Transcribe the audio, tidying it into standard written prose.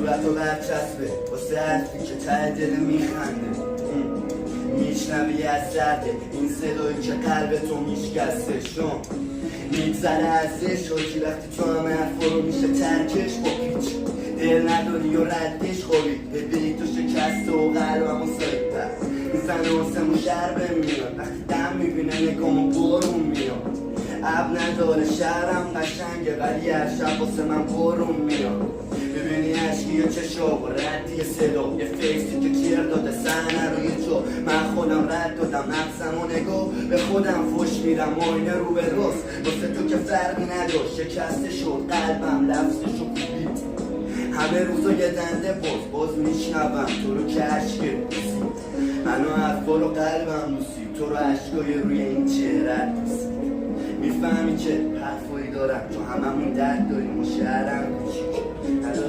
صورت و برچسبه واسه حرفی که ته دل میخنده. میشنوی از سرده این صدایی که قلبتو میشکستشون میگذره ازش حاجی وقتی تو همه حرفا رو میشه ترکش با پیچ دل نداری و ردش خوری ببینی تو شکسته و قلبمو سایده میزنه واسمون شربه میاد وقتی دم میبینه نگامو برون میاد عب نداره شهرم قشنگه ولی هر شب واسه من برون میاد ببینی عشقی یا چشا و ردی صدا یه فیسی که کیر داده صحنه روی جو من خودم رد دادم نفسم و نگاه به خودم فش میرم آینه رو به راست واسه تو که فرقی نداشت شکسته شد قلبم لفظشو کوبید همه روزا یه دنده باز میشنوم تو رو که عشقه دوستی منو حرفا رو قلبم دوستی تو رو عشقای روی این چهرت دوستی میفهمی که حرفایی دارم تو هممون درد داریم و شهرم کوچیک